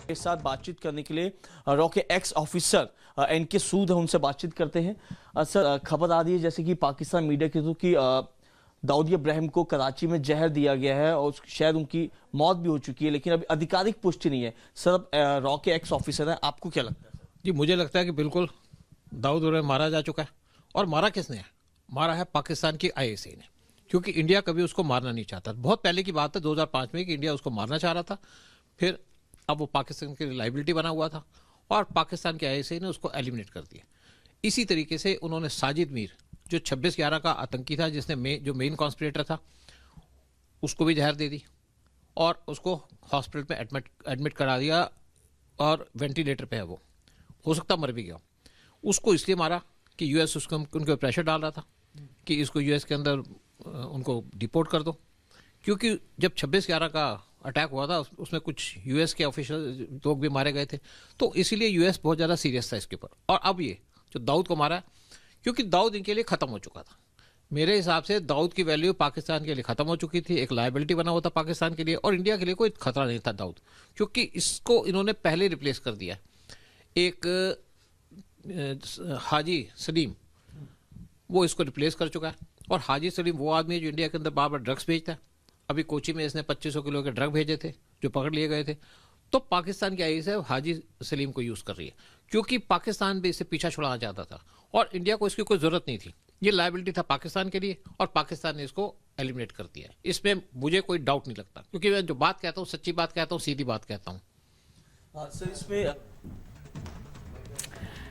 के साथ बातचीत करने के लिए रॉ के एक्स ऑफिसर एनके सूद है, उनसे बातचीत करते हैं। सर, खबर आ रही है जैसे कि पाकिस्तान मीडिया के थ्रू कि दाऊद इब्राहिम को कराची में जहर दिया गया है और शायद उनकी मौत भी हो चुकी है, लेकिन अभी आधिकारिक पुष्टि नहीं है। सर, अब रॉ के एक्स ऑफिसर है, आपको क्या लगता है? जी, मुझे लगता है कि बिल्कुल दाऊद इब्राहिम मारा जा चुका है। और मारा किसने है? मारा है पाकिस्तान की आईएसआई ने, क्योंकि इंडिया कभी उसको मारना नहीं चाहता। बहुत पहले की बात है 2005 में कि इंडिया उसको मारना चाह रहा था, फिर अब वो पाकिस्तान की लाइबिलिटी बना हुआ था और पाकिस्तान की आईएसआई ने उसको एलिमिनेट कर दिया। इसी तरीके से उन्होंने साजिद मीर, जो 26/11 का आतंकी था, जिसने जो मेन कॉन्स्पिरेटर था, उसको भी जहर दे दी और उसको हॉस्पिटल में एडमिट करा दिया और वेंटिलेटर पे है। वो हो सकता मर भी गया। उसको इसलिए मारा कि यूएस उसको उनके प्रेशर डाल रहा था कि इसको यूएस के अंदर उनको डिपोर्ट कर दो, क्योंकि जब 26/11 का अटैक हुआ था उसमें कुछ यूएस के ऑफिशियल लोग भी मारे गए थे, तो इसीलिए यूएस बहुत ज़्यादा सीरियस था इसके ऊपर। और अब ये जो दाऊद को मारा, क्योंकि दाऊद इनके लिए ख़त्म हो चुका था। मेरे हिसाब से दाऊद की वैल्यू पाकिस्तान के लिए ख़त्म हो चुकी थी, एक लायबिलिटी बना हुआ था पाकिस्तान के लिए, और इंडिया के लिए कोई खतरा नहीं था दाऊद, क्योंकि इसको इन्होंने पहले रिप्लेस कर दिया। एक हाजी सलीम, वो इसको रिप्लेस कर चुका है। और हाजी सलीम वो आदमी है जो इंडिया के अंदर बार बार ड्रग्स भेजता है। अभी कोची में इसने 2500 किलो के ड्रग भेजे थे जो पकड़ लिए गए थे। तो पाकिस्तान की आईएसआई हाजी सलीम को यूज़ कर रही है, क्योंकि पाकिस्तान भी इससे पीछा छुड़ाना चाहता था और इंडिया को इसकी कोई ज़रूरत नहीं थी। ये लायबिलिटी था पाकिस्तान के लिए और पाकिस्तान ने इसको एलिमिनेट कर दिया। इसमें मुझे कोई डाउट नहीं लगता, क्योंकि मैं जो बात कहता हूँ सच्ची बात कहता हूँ, सीधी बात कहता हूँ। सर, इसमें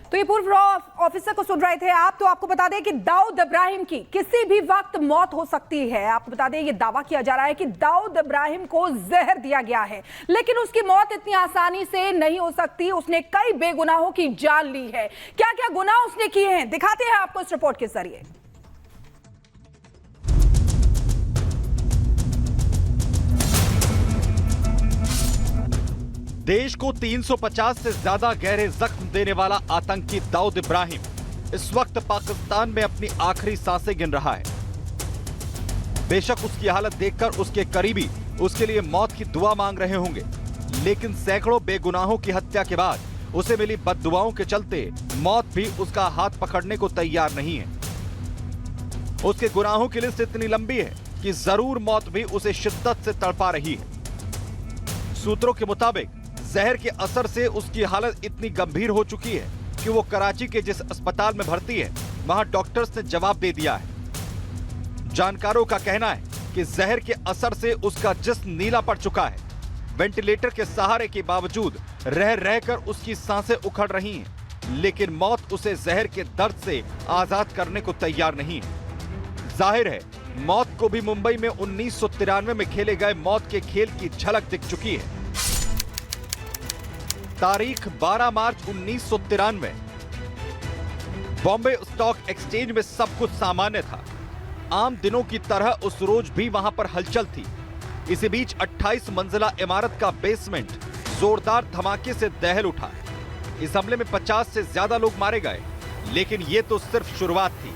तो ये पूर्व रॉ ऑफिसर को सुन रहे थे आप। तो आपको बता दें कि दाऊद इब्राहिम की किसी भी वक्त मौत हो सकती है। आपको बता दें ये दावा किया जा रहा है कि दाऊद इब्राहिम को जहर दिया गया है, लेकिन उसकी मौत इतनी आसानी से नहीं हो सकती। उसने कई बेगुनाहों की जान ली है। क्या क्या गुनाह उसने किए हैं दिखाते हैं आपको इस रिपोर्ट के जरिए। देश को 350 से ज्यादा गहरे जख्म देने वाला आतंकी दाऊद इब्राहिम इस वक्त पाकिस्तान में अपनी आखिरी सांसें गिन रहा है। बेशक उसकी हालत देखकर उसके करीबी उसके लिए मौत की दुआ मांग रहे होंगे, लेकिन सैकड़ों बेगुनाहों की हत्या के बाद उसे मिली बद्दुआओं के चलते मौत भी उसका हाथ पकड़ने को तैयार नहीं है। उसके गुनाहों की लिस्ट इतनी लंबी है कि जरूर मौत भी उसे शिद्दत से तड़पा रही है। सूत्रों के मुताबिक जहर के असर से उसकी हालत इतनी गंभीर हो चुकी है कि वो कराची के जिस अस्पताल में भर्ती है, वहां डॉक्टर्स ने जवाब दे दिया है। जानकारों का कहना है कि जहर के असर से उसका जिस्म नीला पड़ चुका है। वेंटिलेटर के सहारे के बावजूद रह रहकर उसकी सांसें उखड़ रही हैं, लेकिन मौत उसे जहर के दर्द से आजाद करने को तैयार नहीं है। जाहिर है मौत को भी मुंबई में 1993 में खेले गए मौत के खेल की झलक दिख चुकी है। तारीख 12 मार्च 1993। बॉम्बे स्टॉक एक्सचेंज में सब कुछ सामान्य था। आम दिनों की तरह उस रोज भी वहां पर हलचल थी। इसी बीच 28 मंजिला इमारत का बेसमेंट जोरदार धमाके से दहल उठा। इस हमले में 50 से ज्यादा लोग मारे गए, लेकिन यह तो सिर्फ शुरुआत थी।